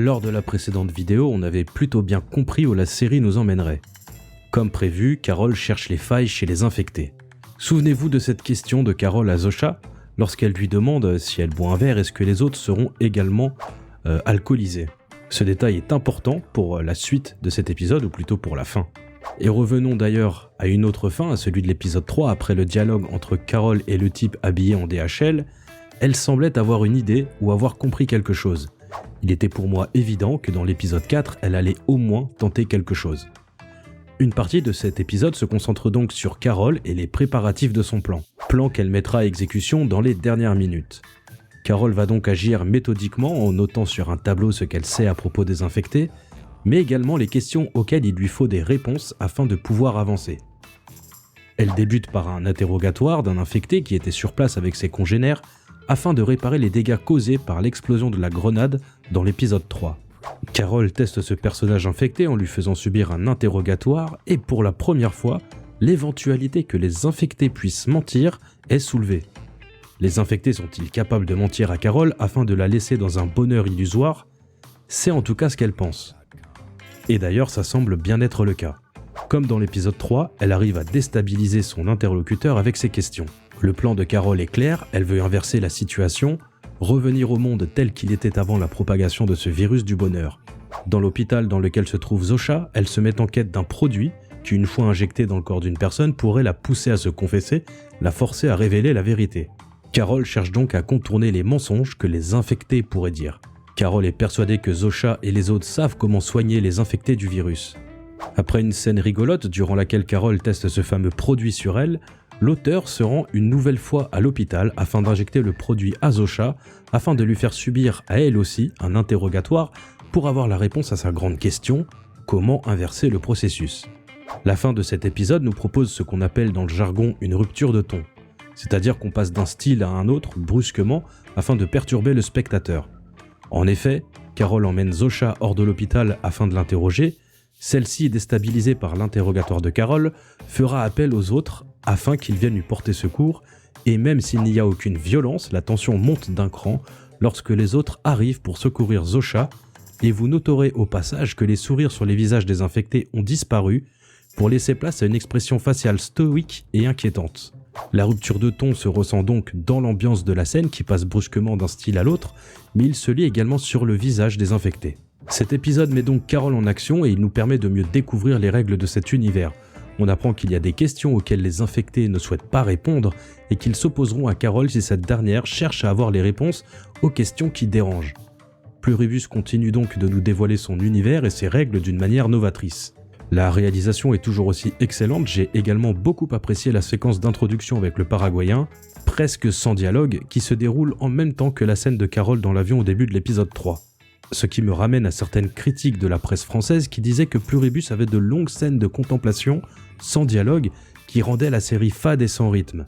Lors de la précédente vidéo, on avait plutôt bien compris où la série nous emmènerait. Comme prévu, Carol cherche les failles chez les infectés. Souvenez-vous de cette question de Carol à Zosha, lorsqu'elle lui demande si elle boit un verre, est-ce que les autres seront également alcoolisés. Ce détail est important pour la suite de cet épisode, ou plutôt pour la fin. Et revenons d'ailleurs à une autre fin, à celui de l'épisode 3, après le dialogue entre Carol et le type habillé en DHL, elle semblait avoir une idée ou avoir compris quelque chose. Il était pour moi évident que dans l'épisode 4, elle allait au moins tenter quelque chose. Une partie de cet épisode se concentre donc sur Carol et les préparatifs de son plan. Plan qu'elle mettra à exécution dans les dernières minutes. Carol va donc agir méthodiquement en notant sur un tableau ce qu'elle sait à propos des infectés, mais également les questions auxquelles il lui faut des réponses afin de pouvoir avancer. Elle débute par un interrogatoire d'un infecté qui était sur place avec ses congénères afin de réparer les dégâts causés par l'explosion de la grenade dans l'épisode 3. Carol teste ce personnage infecté en lui faisant subir un interrogatoire et pour la première fois, l'éventualité que les infectés puissent mentir est soulevée. Les infectés sont-ils capables de mentir à Carol afin de la laisser dans un bonheur illusoire? C'est en tout cas ce qu'elle pense. Et d'ailleurs, ça semble bien être le cas. Comme dans l'épisode 3, elle arrive à déstabiliser son interlocuteur avec ses questions. Le plan de Carol est clair, elle veut inverser la situation, revenir au monde tel qu'il était avant la propagation de ce virus du bonheur. Dans l'hôpital dans lequel se trouve Zosha, elle se met en quête d'un produit qui, une fois injecté dans le corps d'une personne, pourrait la pousser à se confesser, la forcer à révéler la vérité. Carol cherche donc à contourner les mensonges que les infectés pourraient dire. Carol est persuadée que Zosha et les autres savent comment soigner les infectés du virus. Après une scène rigolote durant laquelle Carol teste ce fameux produit sur elle, l'auteur se rend une nouvelle fois à l'hôpital afin d'injecter le produit à Zosha, afin de lui faire subir à elle aussi un interrogatoire pour avoir la réponse à sa grande question, comment inverser le processus. La fin de cet épisode nous propose ce qu'on appelle dans le jargon une rupture de ton, c'est-à-dire qu'on passe d'un style à un autre brusquement afin de perturber le spectateur. En effet, Carol emmène Zosha hors de l'hôpital afin de l'interroger. Celle-ci, déstabilisée par l'interrogatoire de Carol, fera appel aux autres afin qu'ils viennent lui porter secours, et même s'il n'y a aucune violence, la tension monte d'un cran lorsque les autres arrivent pour secourir Zosha, et vous noterez au passage que les sourires sur les visages des infectés ont disparu pour laisser place à une expression faciale stoïque et inquiétante. La rupture de ton se ressent donc dans l'ambiance de la scène qui passe brusquement d'un style à l'autre, mais il se lit également sur le visage des infectés. Cet épisode met donc Carol en action et il nous permet de mieux découvrir les règles de cet univers. On apprend qu'il y a des questions auxquelles les infectés ne souhaitent pas répondre et qu'ils s'opposeront à Carol si cette dernière cherche à avoir les réponses aux questions qui dérangent. Pluribus continue donc de nous dévoiler son univers et ses règles d'une manière novatrice. La réalisation est toujours aussi excellente, j'ai également beaucoup apprécié la séquence d'introduction avec le Paraguayen, presque sans dialogue, qui se déroule en même temps que la scène de Carol dans l'avion au début de l'épisode 3. Ce qui me ramène à certaines critiques de la presse française qui disaient que Pluribus avait de longues scènes de contemplation, sans dialogue, qui rendaient la série fade et sans rythme.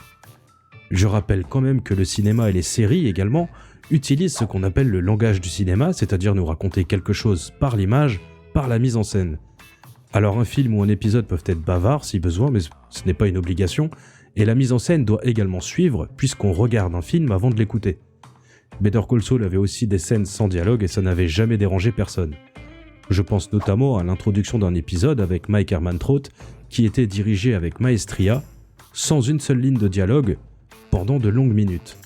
Je rappelle quand même que le cinéma et les séries également utilisent ce qu'on appelle le langage du cinéma, c'est-à-dire nous raconter quelque chose par l'image, par la mise en scène. Alors un film ou un épisode peuvent être bavards si besoin, mais ce n'est pas une obligation, et la mise en scène doit également suivre puisqu'on regarde un film avant de l'écouter. Better Call Saul avait aussi des scènes sans dialogue et ça n'avait jamais dérangé personne. Je pense notamment à l'introduction d'un épisode avec Mike Ehrmantraut qui était dirigé avec maestria, sans une seule ligne de dialogue, pendant de longues minutes.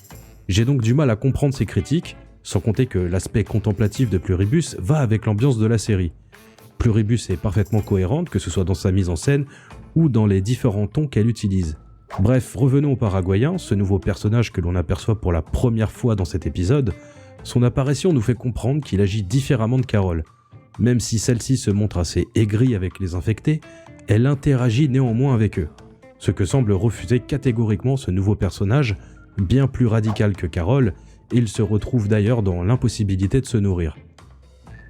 J'ai donc du mal à comprendre ces critiques, sans compter que l'aspect contemplatif de Pluribus va avec l'ambiance de la série. Pluribus est parfaitement cohérente, que ce soit dans sa mise en scène ou dans les différents tons qu'elle utilise. Bref, revenons au Paraguayen, ce nouveau personnage que l'on aperçoit pour la première fois dans cet épisode. Son apparition nous fait comprendre qu'il agit différemment de Carol. Même si celle-ci se montre assez aigrie avec les infectés, elle interagit néanmoins avec eux. Ce que semble refuser catégoriquement ce nouveau personnage, bien plus radical que Carol, et il se retrouve d'ailleurs dans l'impossibilité de se nourrir.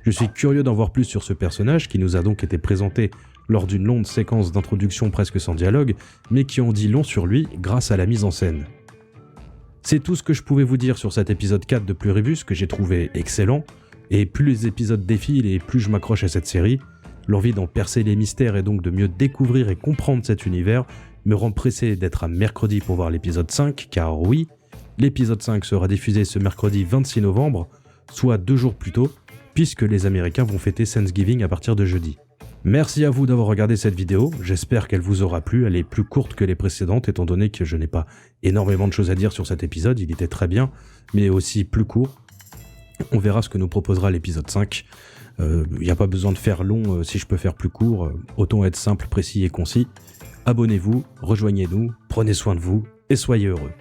Je suis curieux d'en voir plus sur ce personnage qui nous a donc été présenté lors d'une longue séquence d'introduction presque sans dialogue, mais qui en dit long sur lui grâce à la mise en scène. C'est tout ce que je pouvais vous dire sur cet épisode 4 de Pluribus que j'ai trouvé excellent, et plus les épisodes défilent et plus je m'accroche à cette série, l'envie d'en percer les mystères et donc de mieux découvrir et comprendre cet univers me rend pressé d'être à mercredi pour voir l'épisode 5, car oui, l'épisode 5 sera diffusé ce mercredi 26 novembre, soit 2 jours plus tôt, puisque les Américains vont fêter Thanksgiving à partir de jeudi. Merci à vous d'avoir regardé cette vidéo, j'espère qu'elle vous aura plu, elle est plus courte que les précédentes étant donné que je n'ai pas énormément de choses à dire sur cet épisode, il était très bien, mais aussi plus court. On verra ce que nous proposera l'épisode 5. Il n'y a pas besoin de faire long si je peux faire plus court, autant être simple, précis et concis. Abonnez-vous, rejoignez-nous, prenez soin de vous et soyez heureux.